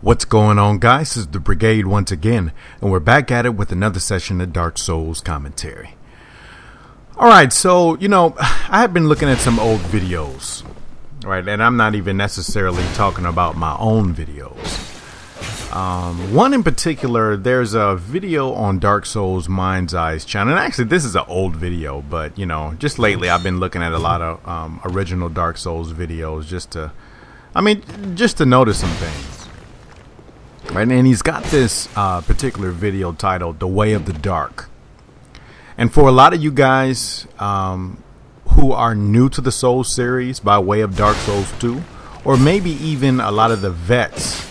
What's going on, guys? This is the Brigade once again, and we're back at it with another session of Dark Souls commentary. Alright, so, I have been looking at some old videos, right, and I'm not even necessarily talking about my own videos. One in particular, there's a video on Dark Souls Mind's Eye's channel, and actually this is an old video, but, just lately I've been looking at a lot of original Dark Souls videos just to notice some things. Right, and he's got this particular video titled "The Way of the Dark," and for a lot of you guys who are new to the Souls series by way of Dark Souls 2, or maybe even a lot of the vets,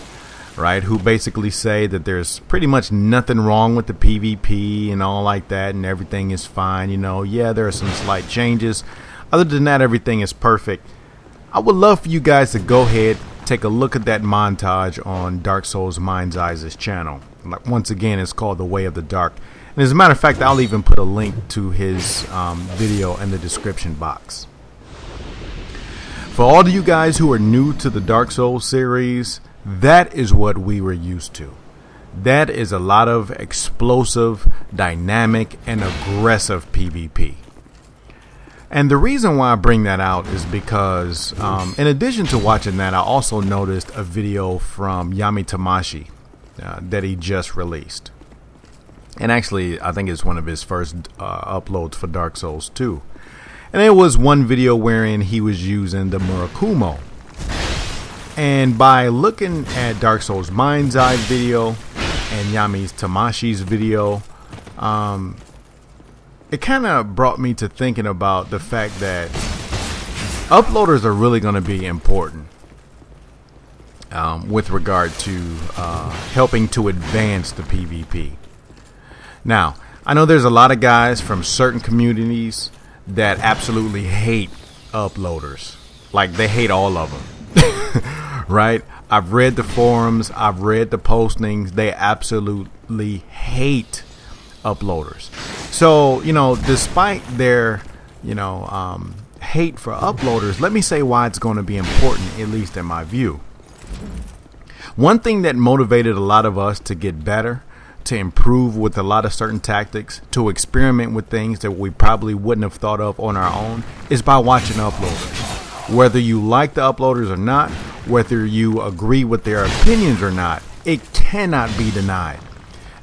right, who basically say that there's pretty much nothing wrong with the PvP and all like that, and everything is fine. Yeah, there are some slight changes. Other than that, everything is perfect. I would love for you guys to go ahead, take a look at that montage on Dark Souls Mind's Eye's channel. Once again, it's called The Way of the Dark. And as a matter of fact, I'll even put a link to his video in the description box. For all of you guys who are new to the Dark Souls series, that is what we were used to. That is a lot of explosive, dynamic, and aggressive PvP. And the reason why I bring that out is because in addition to watching that, I also noticed a video from Yami Tamashi that he just released. And actually, I think it's one of his first uploads for Dark Souls 2. And it was one video wherein he was using the Murakumo. And by looking at Dark Souls Mind's Eye video and Yami Tamashi's video, it kind of brought me to thinking about the fact that uploaders are really going to be important with regard to helping to advance the PvP. Now, I know there's a lot of guys from certain communities that absolutely hate uploaders. Like, they hate all of them. Right? I've read the forums, I've read the postings. They absolutely hate uploaders. So, despite their, hate for uploaders, let me say why it's going to be important, at least in my view. One thing that motivated a lot of us to get better, to improve with a lot of certain tactics, to experiment with things that we probably wouldn't have thought of on our own, is by watching uploaders. Whether you like the uploaders or not, whether you agree with their opinions or not, it cannot be denied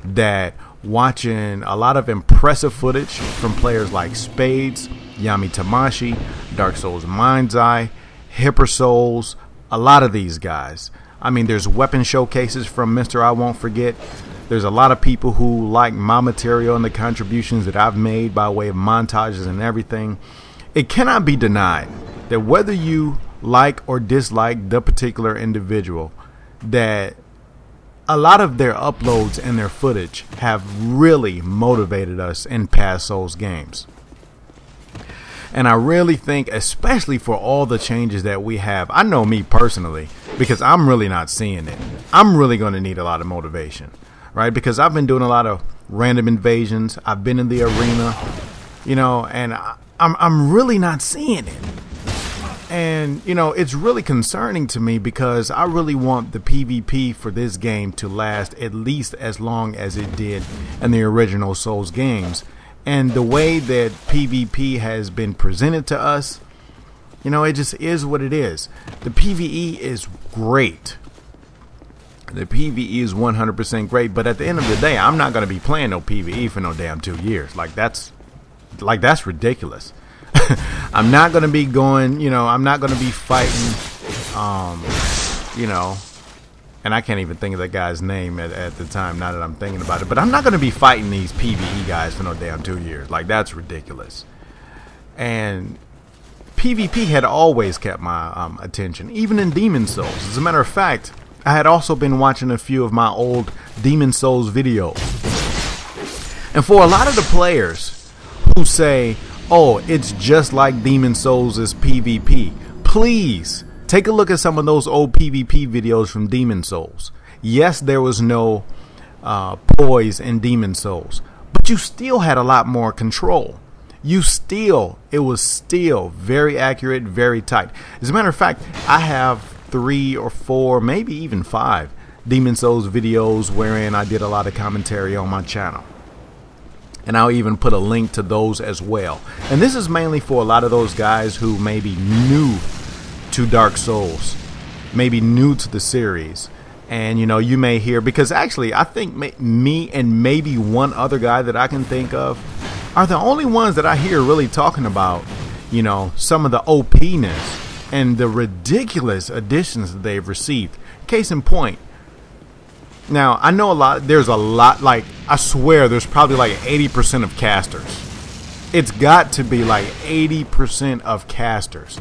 that watching a lot of impressive footage from players like Spades, Yami Tamashi, Dark Souls Mind's Eye, Hyper Souls, a lot of these guys. I mean, there's weapon showcases from Mr. I Won't Forget. There's a lot of people who like my material and the contributions that I've made by way of montages and everything. It cannot be denied that whether you like or dislike the particular individual, that a lot of their uploads and their footage have really motivated us in past Souls games. And I really think, especially for all the changes that we have, I know me personally, because I'm really not seeing it. I'm really going to need a lot of motivation, right? Because I've been doing a lot of random invasions. I've been in the arena, and I'm really not seeing it. And, it's really concerning to me because I really want the PvP for this game to last at least as long as it did in the original Souls games. And the way that PvP has been presented to us, it just is what it is. The PvE is great. The PvE is 100% great. But at the end of the day, I'm not going to be playing no PvE for no damn 2 years. That's ridiculous. I'm not going to be going, I'm not going to be fighting, and I can't even think of that guy's name at the time, now that I'm thinking about it, but I'm not going to be fighting these PvE guys for no damn 2 years. That's ridiculous. And PvP had always kept my attention, even in Demon Souls. As a matter of fact, I had also been watching a few of my old Demon Souls videos. And for a lot of the players who say, oh, it's just like Demon Souls' PvP, please take a look at some of those old PvP videos from Demon Souls. Yes, there was no poise in Demon Souls, but you still had a lot more control. It was still very accurate, very tight. As a matter of fact, I have 3 or 4, maybe even 5 Demon Souls videos wherein I did a lot of commentary on my channel. And I'll even put a link to those as well. And this is mainly for a lot of those guys who may be new to Dark Souls, maybe new to the series. And, you know, you may hear, because actually I think me and maybe one other guy that I can think of are the only ones that I hear really talking about, you know, some of the OPness and the ridiculous additions that they've received. Case in point. Now, I know there's a lot, like, I swear there's probably like 80% of casters. It's got to be like 80% of casters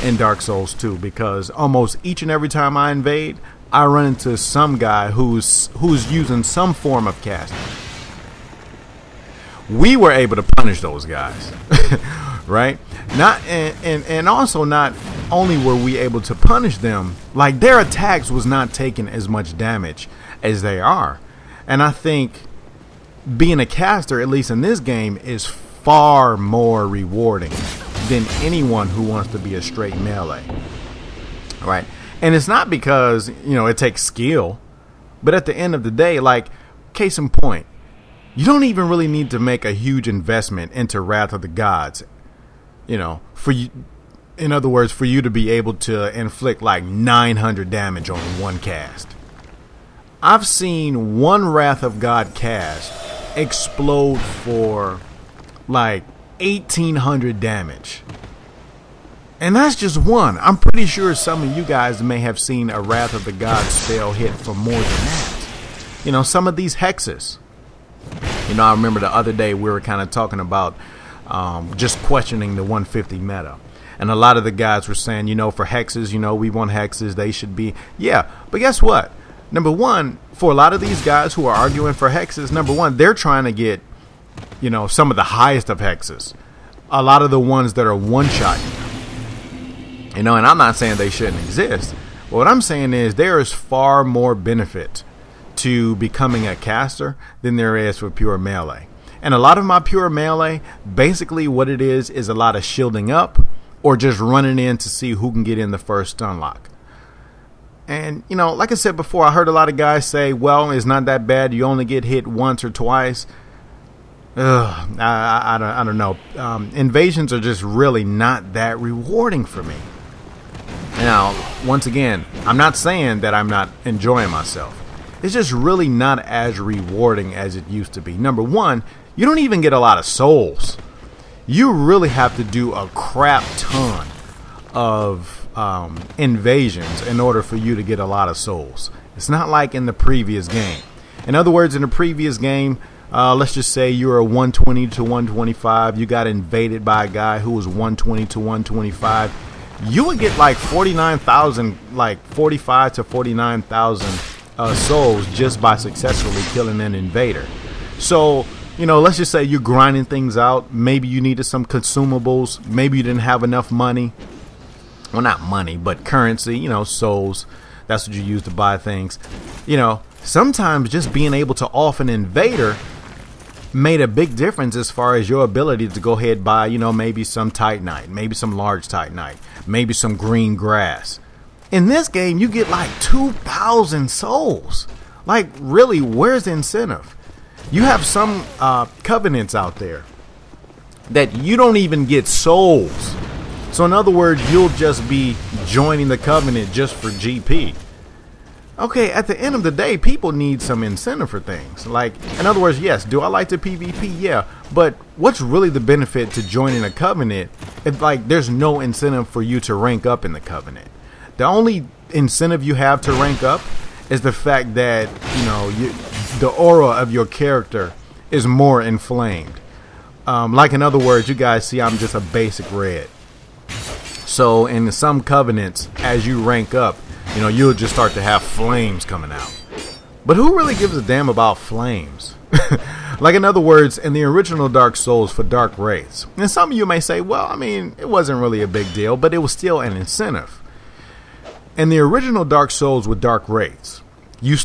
in Dark Souls 2, because almost each and every time I invade, I run into some guy who's using some form of casting. We were able to punish those guys, right? And also not only were we able to punish them, like their attacks was not taking as much damage as they are. And I think being a caster, at least in this game, is far more rewarding than anyone who wants to be a straight melee, right? And it's not because, you know, it takes skill, but at the end of the day, like, case in point, you don't even really need to make a huge investment into Wrath of the Gods, you know, for you. In other words, for you to be able to inflict like 900 damage on one cast. I've seen one Wrath of God cast explode for like 1800 damage. And that's just one. I'm pretty sure some of you guys may have seen a Wrath of the Gods spell hit for more than that. You know, some of these hexes. You know, I remember the other day we were kind of talking about just questioning the 150 meta. And a lot of the guys were saying, you know, for hexes, you know, we want hexes. They should be. Yeah, but guess what? Number one, for a lot of these guys who are arguing for hexes, number one, they're trying to get, you know, some of the highest of hexes. A lot of the ones that are one-shot. You know, and I'm not saying they shouldn't exist. What I'm saying is there is far more benefit to becoming a caster than there is for pure melee. And a lot of my pure melee, basically what it is a lot of shielding up or just running in to see who can get in the first stun lock. And, you know, like I said before, I heard a lot of guys say, well, it's not that bad. You only get hit once or twice. I don't know. Invasions are just really not that rewarding for me. Now, once again, I'm not saying that I'm not enjoying myself. It's just really not as rewarding as it used to be. Number one, you don't even get a lot of souls. You really have to do a crap ton of invasions in order for you to get a lot of souls. It's not like in the previous game. In other words, in the previous game, let's just say you were a 120 to 125. You got invaded by a guy who was 120 to 125. You would get like 49,000, like 45 to 49,000 souls just by successfully killing an invader. So, you know, let's just say you're grinding things out. Maybe you needed some consumables. Maybe you didn't have enough money. Well, not money, but currency, you know, souls. That's what you use to buy things. You know, sometimes just being able to off an invader made a big difference as far as your ability to go ahead and buy, you know, maybe some Titanite, maybe some large Titanite, maybe some green grass. In this game, you get like 2,000 souls. Like, really, where's the incentive? You have some covenants out there that you don't even get souls. So in other words, you'll just be joining the covenant just for GP. Okay, at the end of the day, people need some incentive for things. Like, in other words, yes, do I like the PvP? Yeah. But what's really the benefit to joining a covenant if, like, there's no incentive for you to rank up in the covenant? The only incentive you have to rank up is the fact that, you know, the aura of your character is more inflamed. Like, in other words, you guys see I'm just a basic red. So in some covenants, as you rank up, you know, you'll just start to have flames coming out. But who really gives a damn about flames? Like, in other words, in the original Dark Souls for Dark Wraiths. And some of you may say, well, I mean, it wasn't really a big deal, but it was still an incentive. In the original Dark Souls with Dark Wraiths, you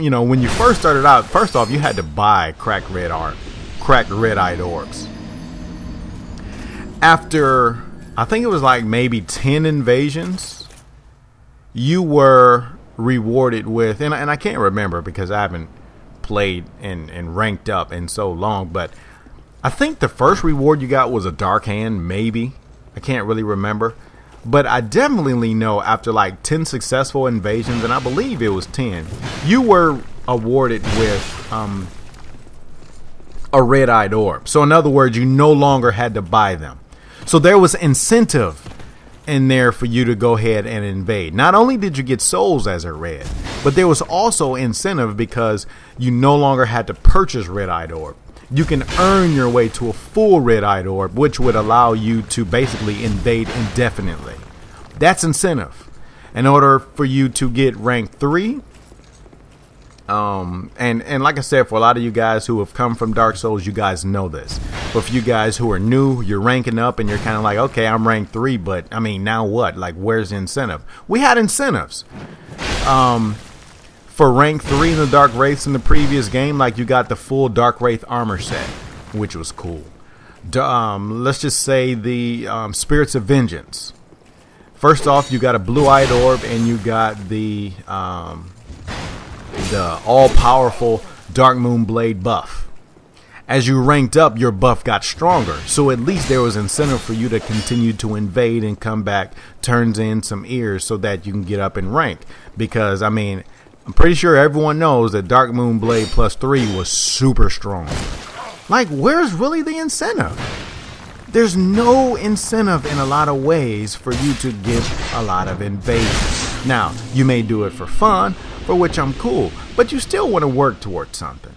know, when you first started out, first off, you had to buy cracked red-eyed orbs. After, I think it was like maybe 10 invasions, you were rewarded with, and I can't remember because I haven't played and ranked up in so long, but I think the first reward you got was a dark hand, maybe. I can't really remember. But I definitely know after like 10 successful invasions, and I believe it was 10, you were awarded with a red-eyed orb. So in other words, you no longer had to buy them. So there was incentive in there for you to go ahead and invade. Not only did you get souls as a red, but there was also incentive because you no longer had to purchase red-eyed orb. You can earn your way to a full red-eyed orb, which would allow you to basically invade indefinitely. That's incentive. In order for you to get rank 3, and like I said, for a lot of you guys who have come from Dark Souls, you guys know this. But for you guys who are new, you're ranking up and you're kind of like, okay, I'm rank 3, but I mean, now what? Like, where's the incentive? We had incentives. For rank 3 in the Dark Wraiths in the previous game, like you got the full Dark Wraith armor set, which was cool. Let's just say the Spirits of Vengeance. First off, you got a blue-eyed orb and you got the all-powerful Dark Moon Blade buff. As you ranked up, your buff got stronger, so at least there was incentive for you to continue to invade and come back, turns in some ears so that you can get up in rank. Because, I mean, I'm pretty sure everyone knows that Dark Moon Blade plus 3 was super strong. Like, where's really the incentive? There's no incentive in a lot of ways for you to get a lot of invasions. Now, you may do it for fun, for which I'm cool, but you still want to work towards something.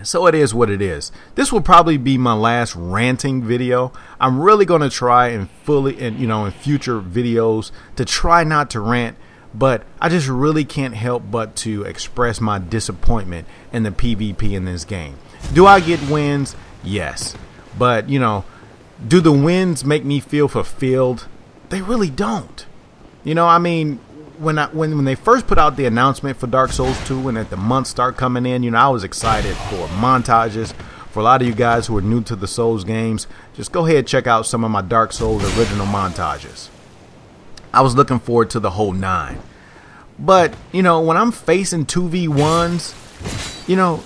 So it is what it is. This will probably be my last ranting video. I'm really going to try and in future videos to try not to rant. But I just really can't help but to express my disappointment in the PvP in this game. Do I get wins? Yes. But, you know, do the wins make me feel fulfilled? They really don't. You know, I mean, when they first put out the announcement for Dark Souls 2 and that the months start coming in, you know, I was excited for montages. For a lot of you guys who are new to the Souls games, just go ahead and check out some of my Dark Souls original montages. I was looking forward to the whole 9. But, you know, when I'm facing 2v1s, you know,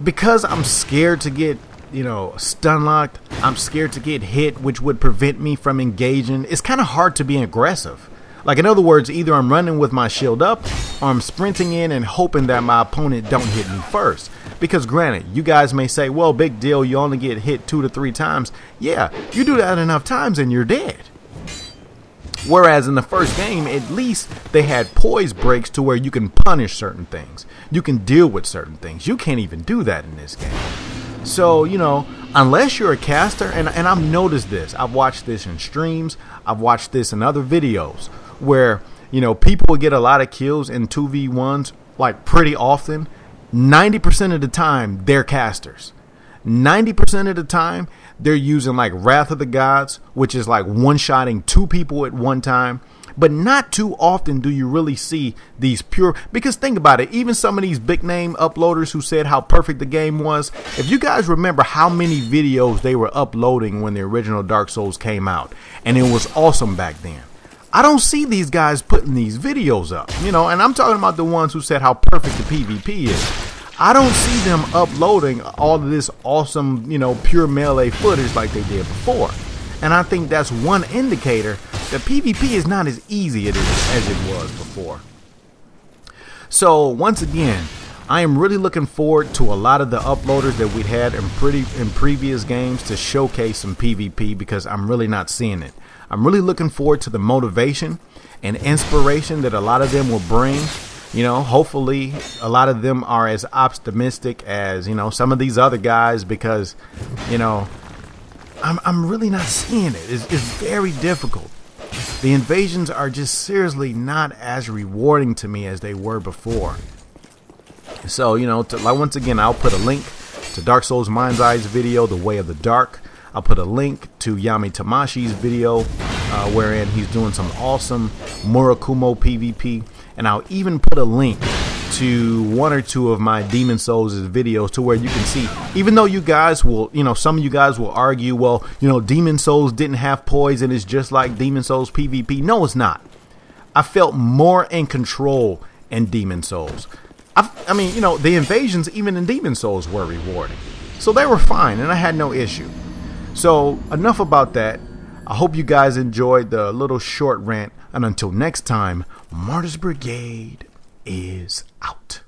because I'm scared to get, you know, stun locked, I'm scared to get hit, which would prevent me from engaging. It's kind of hard to be aggressive. Like, in other words, either I'm running with my shield up or I'm sprinting in and hoping that my opponent don't hit me first. Because granted, you guys may say, well, big deal, you only get hit 2 to 3 times. Yeah, you do that enough times and you're dead. Whereas in the first game, at least they had poise breaks to where you can punish certain things. You can deal with certain things. You can't even do that in this game. So, you know, unless you're a caster, and I've noticed this. I've watched this in streams. I've watched this in other videos where, you know, people get a lot of kills in 2v1s like pretty often. 90% of the time, they're casters. 90% of the time, they're using like Wrath of the Gods, which is like one-shotting 2 people at one time. But not too often do you really see these pure, because think about it, even some of these big name uploaders who said how perfect the game was, if you guys remember how many videos they were uploading when the original Dark Souls came out, and it was awesome back then. I don't see these guys putting these videos up, you know, and I'm talking about the ones who said how perfect the PvP is. I don't see them uploading all of this awesome, you know, pure melee footage like they did before. And I think that's one indicator that PvP is not as easy as it was before. So once again, I am really looking forward to a lot of the uploaders that we had in previous games to showcase some PvP, because I'm really not seeing it. I'm really looking forward to the motivation and inspiration that a lot of them will bring. You know, hopefully a lot of them are as optimistic as, you know, some of these other guys, because, you know, I'm really not seeing it. It's very difficult. The invasions are just seriously not as rewarding to me as they were before. So, you know, like once again, I'll put a link to Dark Souls Mind's Eye's video, The Way of the Dark. I'll put a link to Yami Tamashi's video, wherein he's doing some awesome Murakumo PvP. And I'll even put a link to 1 or 2 of my Demon Souls videos, to where you can see, even though you guys will, you know, some of you guys will argue, well, you know, Demon Souls didn't have poise and it's just like Demon Souls PvP. No, it's not. I felt more in control in Demon Souls. I mean, you know, the invasions even in Demon Souls were rewarding. So they were fine and I had no issue. So enough about that. I hope you guys enjoyed the little short rant. And until next time, Martyr's Brigade is out.